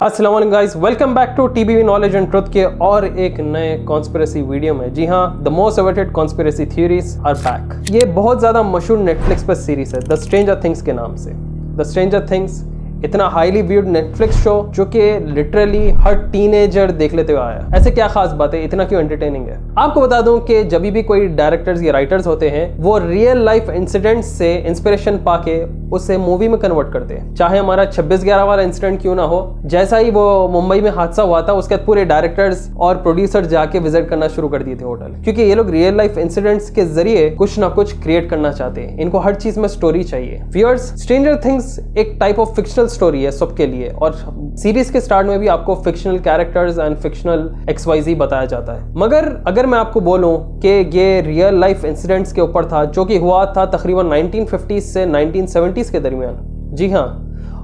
अस्सलाम वालेकुम guys, welcome back to TBV knowledge and truth के और एक नए कॉन्स्पिरेसी वीडियो में। जी हाँ, the most awaited conspiracy theories are back. ये बहुत ज़्यादा मशहूर नेटफ्लिक्स पर सीरीज है द स्ट्रेंजर थिंग्स के नाम से। द स्ट्रेंजर थिंग्स इतना हाईली व्यूड नेटफ्लिक्स शो जो कि लिटरली हर टीनेजर देख लेते हुए आया। ऐसे क्या खास बात है, इतना क्यों एंटरटेनिंग है? आपको बता दूं कि जब भी कोई डायरेक्टर्स या राइटर्स होते हैं वो रियल लाइफ इंसिडेंट्स से इंस्पिरेशन पाके उसे मूवी में कन्वर्ट करते हैं। चाहे हमारा 26/11 वाला इंसिडेंट क्यों ना हो, जैसा ही वो मुंबई में हादसा हुआ था उसके बाद पूरे डायरेक्टर्स और प्रोड्यूसर जाके विजिट करना शुरू कर दिए थे होटल, क्योंकि ये लोग रियल लाइफ इंसिडेंट्स के जरिए कुछ ना कुछ क्रिएट करना चाहते हैं। इनको हर चीज में स्टोरी चाहिए। व्यूअर्स, स्ट्रेंजर थिंग्स एक टाइप ऑफ फिक्शनल स्टोरी है सबके लिए, और सीरीज के स्टार्ट में भी आपको fictional characters and fictional XYZ बताया जाता है। मगर अगर मैं आपको बोलूं कि ये रियल लाइफ इंसिडेंट्स के ऊपर था जो कि हुआ था तकरीबन 1950s से 1970s के दरमियान। जी हाँ,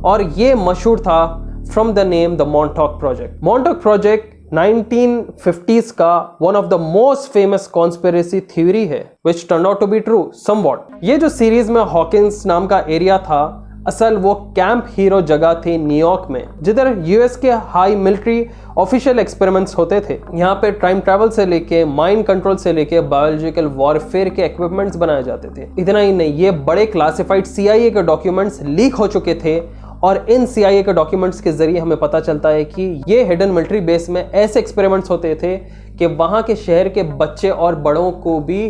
और ये मशहूर था from the name the Montauk project. Montauk project 1950s का one of the most famous conspiracy theory है which turn out to be true somewhat. ये जो सीरीज में हॉकिंस नाम का एरिया था, असल वो कैंप हीरो जगह थी न्यूयॉर्क में, जिधर यूएस के हाई मिलिट्री ऑफिशियल एक्सपेरिमेंट्स होते थे। यहाँ पे टाइम ट्रैवल से लेके माइंड कंट्रोल से लेके बायोलॉजिकल वॉरफेयर के इक्विपमेंट्स बनाए जाते थे। इतना ही नहीं, ये बड़े क्लासिफाइड CIA के डॉक्यूमेंट्स लीक हो चुके थे, और इन CIA के डॉक्यूमेंट्स के जरिए हमें पता चलता है कि ये हिडन मिलिट्री बेस में ऐसे एक्सपेरिमेंट्स होते थे कि वहाँ के शहर के बच्चे और बड़ों को भी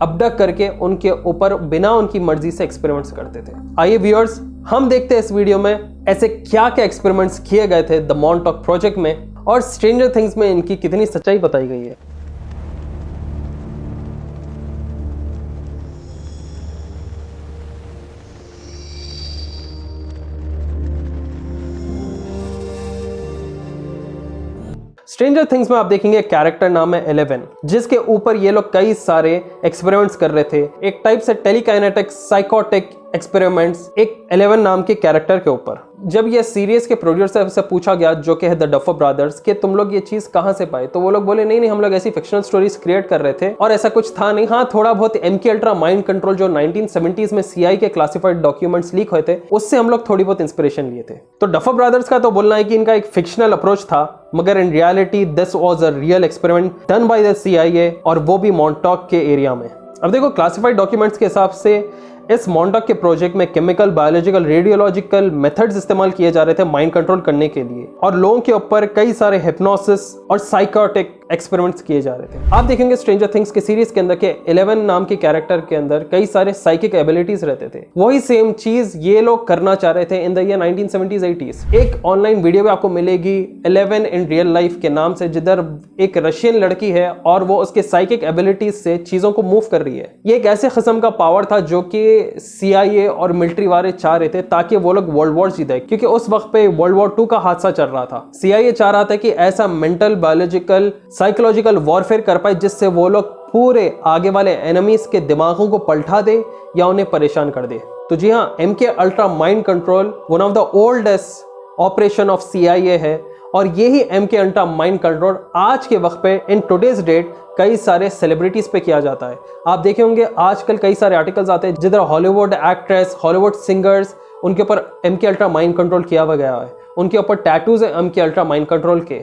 अबडक्ट करके उनके ऊपर बिना उनकी मर्जी से एक्सपेरिमेंट्स करते थे। आइए व्यूअर्स, हम देखते हैं इस वीडियो में ऐसे क्या क्या एक्सपेरिमेंट्स किए गए थे द मॉन्टॉक प्रोजेक्ट में, और स्ट्रेंजर थिंग्स में इनकी कितनी सच्चाई बताई गई है। स्ट्रेंजर थिंग्स में आप देखेंगे एक कैरेक्टर नाम है 11, जिसके ऊपर ये लोग कई सारे एक्सपेरिमेंट्स कर रहे थे। एक टाइप से टेलीकाइनेटिक साइकोटिक एक्सपेरिमेंट्स एक 11 नाम के कैरेक्टर के ऊपर। जब ये सीरीज के प्रोड्यूसर से पूछा गया, जो कि है द डफर ब्रदर्स, कि तुम लोग ये चीज कहां से पाए, तो वो लोग बोले नहीं हम लोग ऐसी फिक्शनल स्टोरीज क्रिएट कर रहे थे और ऐसा कुछ था नहीं। हाँ, थोड़ा बहुत MK अल्ट्रा माइंड कंट्रोल जो 1970s में CIA के क्लासिफाइड डॉक्यूमेंट्स लीक हुए थे, उससे हम लोग थोड़ी बहुत इंस्पिरेशन लिए थे। तो डफर ब्रदर्स का तो बोलना है कि इनका एक फिक्शनल अप्रोच था, मगर in reality this was a real experiment done by the CIA, और वो भी मॉन्टॉक के एरिया में। अब देखो, क्लासिफाइड डॉक्यूमेंट्स के हिसाब से इस मॉन्टॉक के प्रोजेक्ट में केमिकल, बायोलॉजिकल, रेडियोलॉजिकल मेथड्स इस्तेमाल किए जा रहे थे माइंड कंट्रोल करने के लिए, और लोगों के ऊपर कई सारे हिप्नोसिस और साइकोटिक एक्सपेरिमेंट्स किए जा रहे थे। आप देखेंगे स्ट्रेंजर थिंग्स के सीरीज के अंदर के 11 नाम के कैरेक्टर के अंदर कई सारे साइकिक एबिलिटीज रहते थे। वही सेम चीज ये लोग करना चाह रहे थे in the year 1970s 80s। एक ऑनलाइन वीडियो भी आपको मिलेगी 11 इन रियल लाइफ के नाम से, जिधर एक रशियन लड़की है और वो उसके साइकिक एबिलिटीज से चीजों को मूव कर रही है। ये एक ऐसे किस्म का पावर था जो कि CIA और मिलिट्री वाले चाह रहे थे ताकि वो लोग वर्ल्ड वॉर जीते, क्योंकि उस वक्त पे वर्ल्ड वॉर 2 का हादसा चल रहा था। CIA चाह रहा था कि ऐसा मेंटल, बायोलॉजिकल, साइकोलॉजिकल वॉरफेयर कर पाए जिससे वो लोग पूरे आगे वाले एनिमीज के दिमागों को पलटा दे या उन्हें परेशान कर दे। तो जी हाँ, MK ultra mind control one of the oldest operation of CIA है, और यही MK अल्ट्रा माइंड कंट्रोल आज के वक्त पे इन टुडेज डेट कई सारे सेलिब्रिटीज पे किया जाता है। आप देखे होंगे आजकल कई सारे आर्टिकल्स आते हैं जिधर हॉलीवुड एक्ट्रेस, हॉलीवुड सिंगर्स, उनके ऊपर MK अल्ट्रा माइंड कंट्रोल किया हुआ गया है। उनके ऊपर टैटूज है MK अल्ट्रा माइंड कंट्रोल के।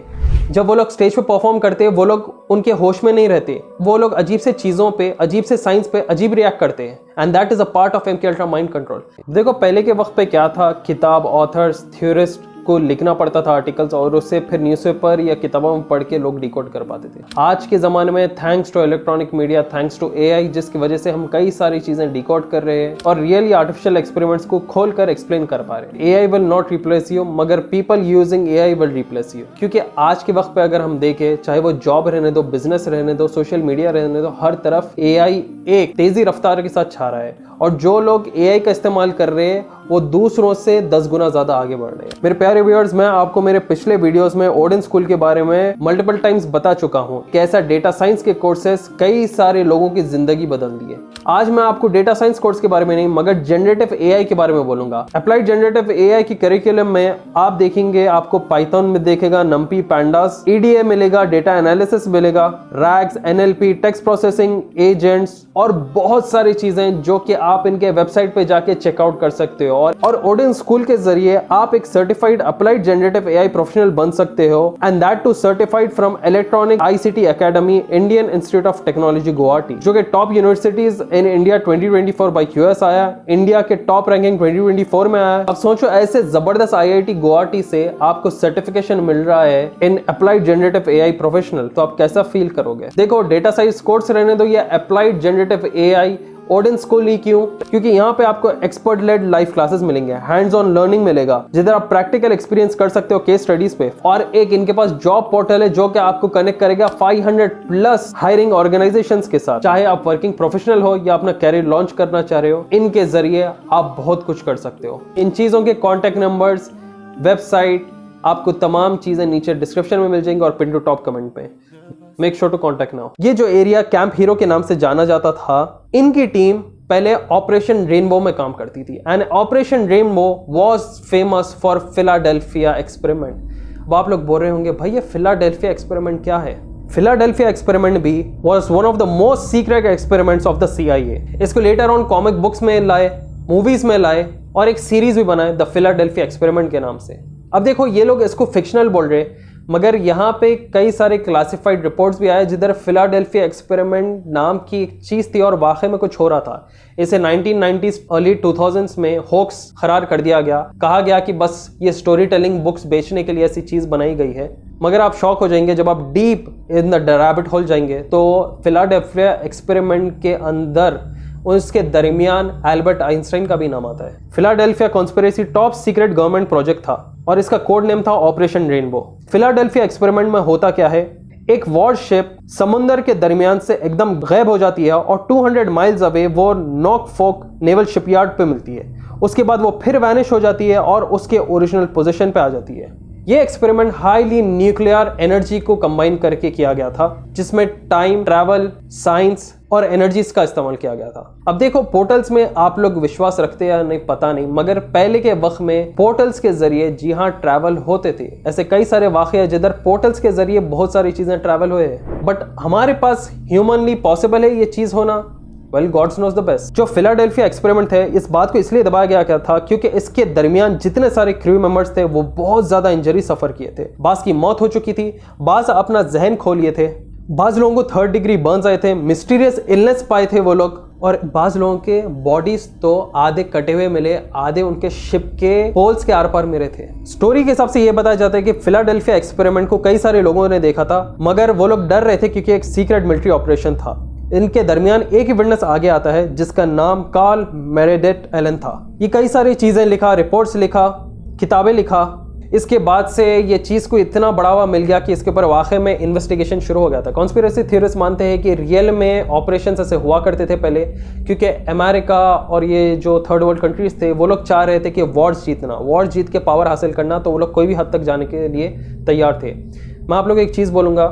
जब वो लोग स्टेज पे परफॉर्म करते हैं, वो लोग उनके होश में नहीं रहते, वो लोग अजीब से चीजों पे, अजीब से साइंस पे अजीब रिएक्ट करते हैं, and that is a part of MK ultra mind control. देखो, पहले के वक्त पे क्या था, किताब, ऑथर्स, थ्योरिस्ट को लिखना पड़ता था आर्टिकल्स, और उससे फिर न्यूज़पेपर या किताबों में पढ़ के लोग डिकोड कर पाते थे। आज के ज़माने में thanks to electronic media, thanks to AI, जिसकी वजह से हम कई सारी चीज़ें डिकोड कर रहे हैं और रियली आर्टिफिशियल एक्सपेरिमेंट्स को खोल कर एक्सप्लेन कर पा रहे हैं। AI will not replace you, मगर people using AI will replace you, क्योंकि आज के वक्त पे अगर हम देखें, चाहे वो जॉब रहने दो, बिजनेस रहने दो, सोशल मीडिया रहने दो, हर तरफ AI एक तेज़ी रफ्तार के साथ छा रहा है, और जो लोग AI का इस्तेमाल कर रहे हैं वो दूसरों से 10 गुना ज्यादा आगे बढ़ रहे हैं। मेरे प्यारे व्यूअर्स, मैं आपको मेरे पिछले वीडियोस में ओडेन स्कूल के बारे में मल्टीपल टाइम्स बता चुका हूं कि ऐसा डेटा साइंस के कोर्सेस कई सारे लोगों की जिंदगी बदल दी है। आज मैं आपको डेटा साइंस कोर्स के बारे में नहीं, मगर जनरेटिव AI के बारे में बोलूंगा। अप्लाइड जनरेटिव AI की करिकुलम में आप देखेंगे, आपको पाइथन में देखेगा NumPy, Pandas, EDA मिलेगा, डेटा एनालिसिस मिलेगा, RAGs, NLP, text processing, agents और बहुत सारी चीजें जो कि आप इनके वेबसाइट पे जाके चेकआउट कर सकते हो। और ओडिन स्कूल के जरिए आप एक certified applied generative AI professional बन सकते हो, and that too certified from electronic ICT academy, Indian Institute of Technology Guwahati, जो कि top universities in India 2024 by QS आया, इंडिया के टॉप रैंकिंग 2024 में आया। अब सोचो ऐसे जबरदस्त आईआईटी गुवाहाटी से आपको सर्टिफिकेशन मिल रहा है in applied generative AI professional, तो आप कैसा फील करोगे। देखो डेटा साइंस कोर्स रहने दो या applied generative AI, Odin school ही क्यों? क्योंकि यहाँ पे आपको एक्सपर्ट लेड लाइव क्लासेस मिलेंगे, हैंड्स ऑन लर्निंग मिलेगा, जिधर आप प्रैक्टिकल एक्सपीरियंस कर सकते हो केस स्टडीज पे। और एक इनके पास जॉब पोर्टल है जो कि आपको कनेक्ट करेगा 500+ हायरिंग ऑर्गेनाइजेशंस के साथ। चाहे आप वर्किंग प्रोफेशनल हो या अपना कैरियर लॉन्च करना चाह रहे हो, इनके जरिए आप बहुत कुछ कर सकते हो। इन चीजों के कॉन्टेक्ट नंबर्स, वेबसाइट, आपको तमाम चीजें नीचे डिस्क्रिप्शन में मिल जाएंगी और पिन टू टॉप कमेंट पे। Make sure to contact now. ये जो एरिया कैंप हीरो के नाम से जाना जाता था, इनकी टीम पहले ऑपरेशन रेनबो में काम करती थी, and operation rainbow was famous for Philadelphia experiment. अब आप लोग बोल रहे होंगे भाई ये फिलाडेल्फिया एक्सपेरिमेंट क्या है? फिलाडेल्फिया एक्सपेरिमेंट भी was one of the most secret experiments of the CIA। इसको लेटर ऑन कॉमिक बुक्स में लाए, मूवीज में लाए और एक सीरीज भी बनाए द फिलाडेल्फिया एक्सपेरिमेंट के नाम से। अब देखो ये लोग इसको फिक्शनल बोल रहे, मगर यहाँ पे कई सारे क्लासिफाइड रिपोर्ट्स भी आए जिधर फिलाडेल्फिया एक्सपेरिमेंट नाम की एक चीज थी और वाकई में कुछ हो रहा था। इसे 1990s अर्ली 2000s में होक्स करार कर दिया गया। कहा गया कि बस ये स्टोरी टेलिंग बुक्स बेचने के लिए ऐसी चीज बनाई गई है। मगर आप शॉक हो जाएंगे जब आप deep in the rabbit hole जाएंगे तो फिलाडेल्फिया एक्सपेरिमेंट के अंदर उसके दरमियान एल्बर्ट आइंस्टाइन का भी नाम आता है। Philadelphia conspiracy top secret government project था और इसका कोड नेम था ऑपरेशन रेनबो। फिलाडेल्फिया एक्सपेरिमेंट में होता क्या है, एक वॉरशिप समुंदर के दरमियान से एकदम गायब हो जाती है और 200 माइल्स अवे वो नॉर्फोक नेवल शिपयार्ड पे मिलती है। उसके बाद वो फिर वैनिश हो जाती है और उसके ओरिजिनल पोजीशन पे आ जाती है। ये एक्सपेरिमेंट हाईली न्यूक्लियर एनर्जी को कंबाइन करके किया गया था, जिसमें टाइम ट्रैवल, साइंस और एनर्जीज का इस्तेमाल किया गया था। अब देखो पोर्टल्स में आप लोग विश्वास रखते या नहीं पता नहीं, मगर पहले के वक्त में पोर्टल्स के जरिए जी हाँ ट्रैवल होते थे। ऐसे कई सारे वाकये जिधर पोर्टल्स के जरिए बहुत सारी चीजें ट्रैवल हुए, बट हमारे पास ह्यूमनली पॉसिबल है ये चीज होना? Well God's knows the best. जो फिलाडेल्फिया एक्सपेरिमेंट है, इस बात को इसलिए दबाया गया था क्योंकि इसके दरमियान जितने सारे क्रू मेंबर्स थे वो बहुत ज्यादा इंजरी सफर किए थे। बाज की मौत हो चुकी थी, बाज अपना जहन खो लिए थे, बाज लोगों को 3rd डिग्री बर्न्स आए थे, मिस्टीरियस इलनेस पाए थे वो लोग, और बाज लोगों के बॉडीज तो आधे कटे हुए मिले, आधे उनके शिप के पोल्स के आर पार मिले थे। स्टोरी के हिसाब से ये बताया जाता है कि फिलाडेल्फिया एक्सपेरिमेंट को कई सारे लोगों ने देखा था, मगर वो लोग डर रहे थे क्योंकि एक सीक्रेट मिलिट्री ऑपरेशन था। इनके दरमियान एक ही विटनेस आगे आता है जिसका नाम कार्ल मेरेडिथ एलन था। ये कई सारी चीजें लिखा, रिपोर्ट्स लिखा, किताबें लिखा। इसके बाद से ये चीज़ को इतना बढ़ावा मिल गया कि इसके ऊपर वाकई में इन्वेस्टिगेशन शुरू हो गया था। कॉन्स्पिरेसी थ्योरिस्ट मानते हैं कि रियल में ऑपरेशन ऐसे हुआ करते थे पहले, क्योंकि अमेरिका और ये जो 3rd वर्ल्ड कंट्रीज थे वो लोग चाह रहे थे कि वॉर्स जीतना, वॉर जीत के पावर हासिल करना, तो वो लोग कोई भी हद तक जाने के लिए तैयार थे। मैं आप लोग एक चीज़ बोलूँगा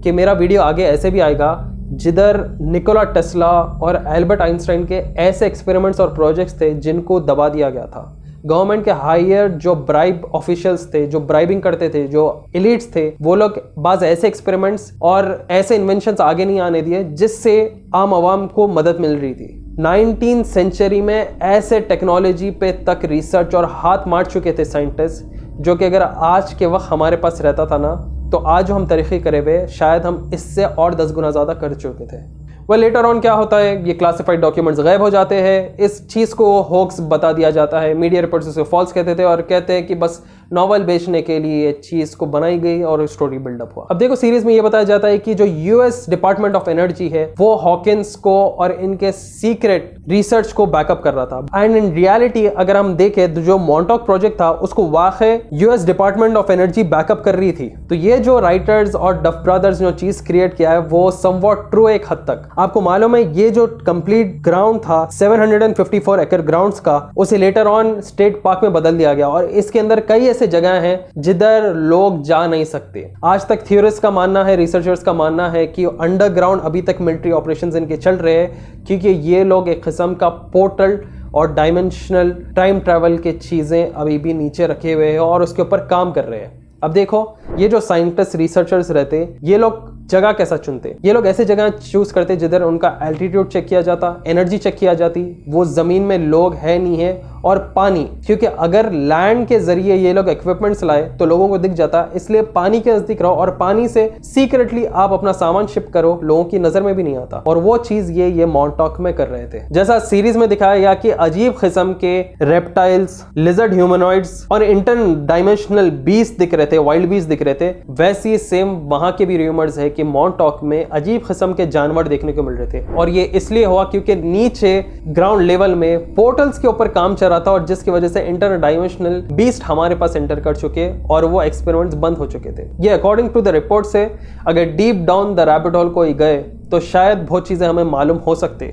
कि मेरा वीडियो आगे ऐसे भी आएगा जिधर निकोला टेस्ला और एल्बर्ट आइंस्टाइन के ऐसे एक्सपेरिमेंट्स और प्रोजेक्ट्स थे जिनको दबा दिया गया था। गवर्नमेंट के हायर जो ब्राइब ऑफिशियल्स थे, जो ब्राइबिंग करते थे, जो एलिट्स थे, वो लोग बाज ऐसे एक्सपेरिमेंट्स और ऐसे इन्वेंशंस आगे नहीं आने दिए जिससे आम आवाम को मदद मिल रही थी। 19th सेंचुरी में ऐसे टेक्नोलॉजी पे तक रिसर्च और हाथ मार चुके थे साइंटिस्ट, जो कि अगर आज के वक्त हमारे पास रहता था ना, तो आज जो हम तरक्की करे हुए शायद हम इससे और 10 गुना ज़्यादा कर चुके थे। वह लेटर ऑन क्या होता है, ये क्लासिफाइड डॉक्यूमेंट्स गायब हो जाते हैं, इस चीज़ को होक्स बता दिया जाता है, मीडिया रिपोर्ट्स उसे फॉल्स कहते थे और कहते हैं कि बस नॉवल बेचने के लिए ये चीज़ को बनाई गई और स्टोरी बिल्डअप हुआ। अब देखो सीरीज में ये बताया जाता है कि जो यूएस डिपार्टमेंट ऑफ एनर्जी है वो हॉकिंस को और इनके सीक्रेट रिसर्च को बैकअप कर रहा था। एंड इन रियलिटी अगर हम देखें तो जो मॉन्टॉक प्रोजेक्ट था उसको वाकई US department of energy backup कर रही थी। तो ये जो राइटर्स और डफ ब्रदर्स जो चीज क्रिएट किया है वो समवॉट ट्रू एक हद तक। आपको मालूम है ये जो कंप्लीट ग्राउंड था 754 एकड़ ग्राउंड्स का, उसे लेटर ऑन स्टेट पार्क में बदल दिया गया और इसके अंदर कई ऐसे जगह हैं जिधर लोग जा नहीं सकते। आज तक थ्योरिस्ट का मानना है, रिसर्चर्स का मानना है कि अंडरग्राउंड अभी तक मिलिट्री ऑपरेशंस इनके चल रहे हैं, क्योंकि ये लोग एक किस्म का पोर्टल और डायमेंशनल टाइम ट्रैवल के चीजें अभी भी नीचे रखे हुए हैं और उसके ऊपर काम कर रहे हैं। अब देखो ये जो साइंटिस्ट रिसर्चर्स रहते हैं ये लोग जगह कैसा चुनते? ये लोग ऐसे जगह चूज करते जिधर उनका एल्टीट्यूड चेक किया जाता, एनर्जी चेक किया जाती, वो जमीन में लोग है नहीं है, और पानी, क्योंकि अगर लैंड के जरिए ये लोग इक्विपमेंट्स लाए तो लोगों को दिख जाता, इसलिए पानी के नजदीक रहो और पानी से सीक्रेटली आप अपना सामान शिप करो, लोगों की नजर में भी नहीं आता। और वो चीज ये मॉन्टॉक में कर रहे थे। जैसा सीरीज में दिखाया गया कि अजीब किस्म के रेप्टाइल्स, लिजर्ड, ह्यूमनॉइड्स और इंटर डायमेंशनल बीस्ट दिख रहे थे, वाइल्ड बीस्ट दिख रहे थे, वैसी सेम वहां के भी रूमर्स है कि मॉन्टॉक में अजीब किस्म के जानवर देखने को मिल रहे थे। और ये इसलिए हुआ क्योंकि नीचे ग्राउंड लेवल में पोर्टल्स के ऊपर काम चल रहा था, और जिसकी वजह से इंटर डायमेंशनल बीस्ट हमारे पास एंटर कर चुके और वो एक्सपेरिमेंट्स बंद हो चुके थे। ये अकॉर्डिंग टू द रिपोर्ट से अगर deep down the rabbit hole को गए तो शायद बहुत चीजें हमें मालूम हो सकती,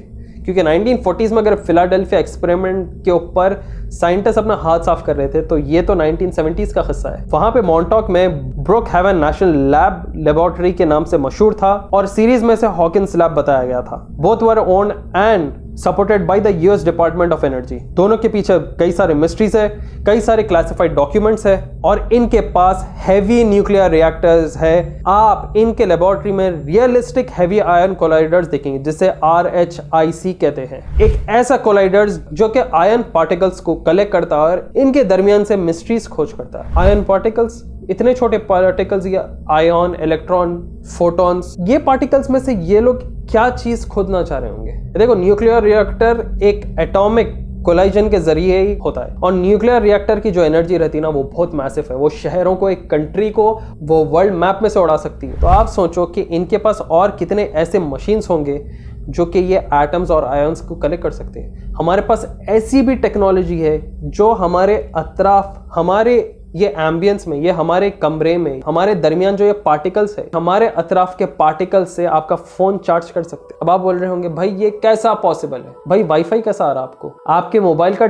क्योंकि 1940s में अगर फिलाडेल्फिया एक्सपेरिमेंट के ऊपर साइंटिस्ट अपना हाथ साफ कर रहे थे तो ये तो 1970s का किस्सा है। वहां पे मॉन्टॉक में ब्रुकहेवन नेशनल लैब लेबोरेटरी के नाम से मशहूर था और सीरीज में से हॉकिंस लैब बताया गया था। Both were owned and supported by the US department of energy. दोनों के पीछे कई सारे मिस्ट्रीज है, कई सारे क्लासिफाइड डॉक्यूमेंट्स है, और इनके पास हैवी न्यूक्लियर रिएक्टर्स है। आप इनके लेबोरेटरी में रियलिस्टिक हैवी आयन कोलाइडर्स देखेंगे जिसे RHIC कहते हैं। एक ऐसा कोलाइडर्स जो कि आयन पार्टिकल्स को कलेक्ट करता है और इनके दरमियान से मिस्ट्रीज खोज करता है। आयन पार्टिकल्स, इतने छोटे पार्टिकल्स, या आयन, इलेक्ट्रॉन, फोटॉन्स, ये पार्टिकल्स में से ये लोग क्या चीज खोदना चाह रहे होंगे? देखो, न्यूक्लियर रिएक्टर एक एटॉमिक कोलाइजन के जरिए ही होता है, और न्यूक्लियर रिएक्टर की जो एनर्जी रहती है ना, वो बहुत मैसिव है। वो शहरों को, एक कंट्री को वो वर्ल्ड मैप में से उड़ा सकती है। तो आप सोचो कि इनके पास और कितने ऐसे मशीन्स होंगे जो कि ये एटम्स और आयंस को कलेक्ट कर सकते हैं। हमारे पास ऐसी भी टेक्नोलॉजी है जो हमारे अतराफ, हमारे ये एम्बियंस में, ये हमारे कमरे में, हमारे दरमियान जो ये पार्टिकल्स है, हमारे अतराफ के पार्टिकल्स से आपका फोन चार्ज कर सकते हैं। अब आप बोल रहे होंगे भाई ये कैसा पॉसिबल है? भाई वाईफाई कैसा आ रहा है आपको? आपके मोबाइल का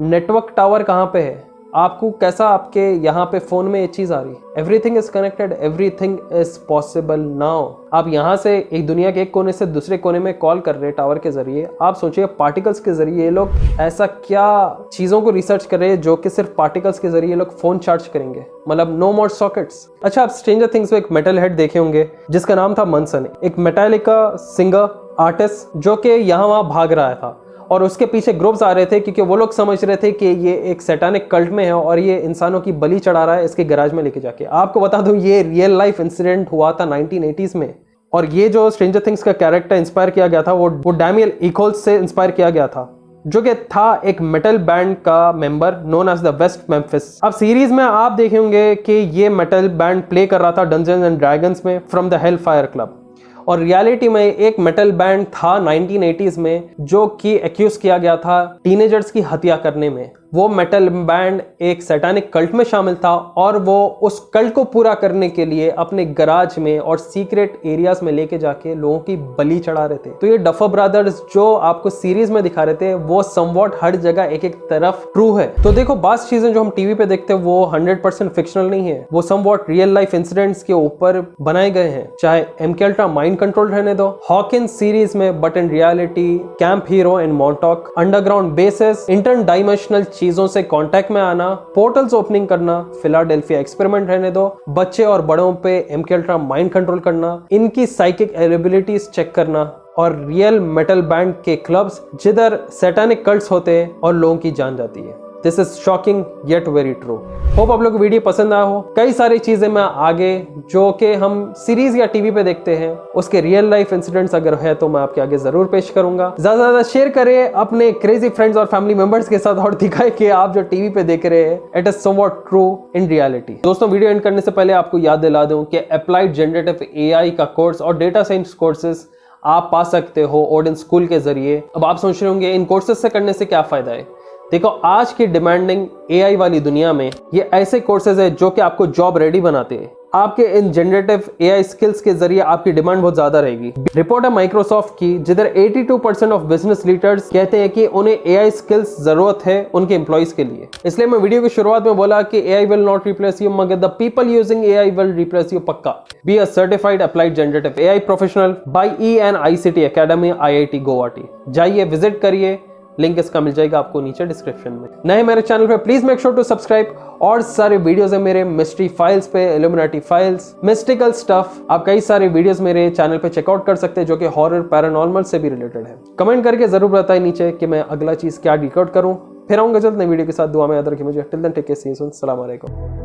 नेटवर्क टावर कहाँ पे है? आपको कैसा आपके यहाँ पे फोन में ये चीज आ रही है? Everything is connected, everything is possible now. आप यहाँ से एक दुनिया के एक कोने से दूसरे कोने में कॉल कर रहे हैं टावर के जरिए। आप सोचिए पार्टिकल्स के जरिए ये लोग ऐसा क्या चीजों को रिसर्च कर रहे हैं जो कि सिर्फ पार्टिकल्स के जरिए लोग फोन चार्ज करेंगे। मतलब नो मोर सॉकेट्स। अच्छा, आप स्ट्रेंजर थिंग्स में एक मेटल हेड देखे होंगे जिसका नाम था मनसन, एक मेटालिका सिंगर आर्टिस्ट जो कि यहाँ वहाँ भाग रहा था, और उसके पीछे ग्रुप्स आ रहे थे क्योंकि वो लोग समझ रहे थे कि ये एक सैटानिक कल्ट में है और ये इंसानों की बलि चढ़ा रहा है इसके गैराज में लेके जाके। आपको बता दूं ये रियल लाइफ इंसिडेंट हुआ था 1980s में, और ये जो स्ट्रेंजर थिंग्स का कैरेक्टर इंस्पायर किया गया था वो डैनियल इकोल्स से इंस्पायर किया गया था, जो कि था एक मेटल बैंड का member known as the West Memphis. अब सीरीज में आप देखे होंगे कि ये मेटल बैंड प्ले कर रहा था डंजन्स एंड ड्रैगन्स में from the hell fire club, और रियलिटी में एक मेटल बैंड था 1980s में जो कि एक्यूज किया गया था टीनेजर्स की हत्या करने में। वो मेटल बैंड एक सैटानिक कल्ट में शामिल था और वो उस कल्ट को पूरा करने के लिए अपने गराज में और सीक्रेट एरियाज में लेके जाके लोगों की बलि चढ़ा रहे थे। तो ये डफर ब्रदर्स जो आपको सीरीज में दिखा रहे थे वो समवॉट हर जगह एक एक तरफ ट्रू है। तो देखो, बात चीजें जो हम टीवी पे देखते हैं वो 100% फिक्शनल नहीं है, वो समवॉट रियल लाइफ इंसिडेंट्स के ऊपर बनाए गए हैं। चाहे MK अल्ट्रा माइंड कंट्रोल रहने दो, हॉकिंस सीरीज में, but in reality camp hero in Montauk, underground bases, inter dimensional चीजों से कांटेक्ट में आना, पोर्टल्स ओपनिंग करना, फिलाडेल्फिया एक्सपेरिमेंट रहने दो, बच्चे और बड़ों पे MK अल्ट्रा माइंड कंट्रोल करना, इनकी साइकिक एबिलिटीज चेक करना, और रियल मेटल बैंड के क्लब्स जिधर सैटानिक कल्ट्स होते हैं और लोगों की जान जाती है। This is shocking yet very true. Hope आप लोग को वीडियो पसंद आया हो। कई सारी चीजें मैं आगे जो कि हम सीरीज या टीवी पे देखते हैं उसके रियल लाइफ इंसिडेंट्स अगर है तो मैं आपके आगे जरूर पेश करूंगा। ज्यादा से ज्यादा शेयर करें अपने क्रेजी फ्रेंड्स और फैमिली मेंबर्स के साथ और दिखाए कि आप जो टीवी पे देख रहे हैं it is somewhat true in reality. दोस्तों, वीडियो एंड करने से पहले आपको याद दिला दूं कि अप्लाइड जनरेटिव AI का कोर्स और डेटा साइंस कोर्सेज आप पा सकते हो ओडेन स्कूल के जरिए। अब आप सोच रहे होंगे इन कोर्सेज से करने से क्या फायदा है। देखो, आज की डिमांडिंग AI वाली दुनिया में ये ऐसे कोर्सेज है जो कि आपको जॉब रेडी बनाते हैं। आपके इन जनरेटिव AI स्किल्स के जरिए आपकी डिमांड बहुत ज्यादा रहेगी। रिपोर्ट है माइक्रोसॉफ्ट की जिधर 82% ऑफ बिजनेस लीडर्स कहते हैं कि उन्हें AI स्किल्स जरूरत है उनके एम्प्लॉइज के लिए। इसलिए मैं वीडियो की शुरुआत में बोला कि AI will not replace you मगर the people using AI will replace you पक्का। Be a certified applied generative AI professional by ENICT academy IIT Guwahati. जाइए, विजिट करिए, लिंक इसका मिल जाएगा आपको नीचे डिस्क्रिप्शन में। नए मेरे चैनल पे please make sure to subscribe. और सारे वीडियोस है मेरे मिस्ट्री फाइल्स पे, इल्यूमिनाटी फाइल्स, मिस्टिकल स्टफ। आप कई सारे वीडियोस मेरे चैनल पे चेकआउट कर सकते हैं जो कि हॉरर पैरानॉर्मल से भी रिलेटेड है। कमेंट करके जरूर बताएं नीचे कि मैं अगला चीज क्या डिकोड करूं। फिर आऊंगा जल्द नई वीडियो के साथ। दुआ में याद रखिए मुझे। Till then take care, see you soon, अस्सलाम वालेकुम।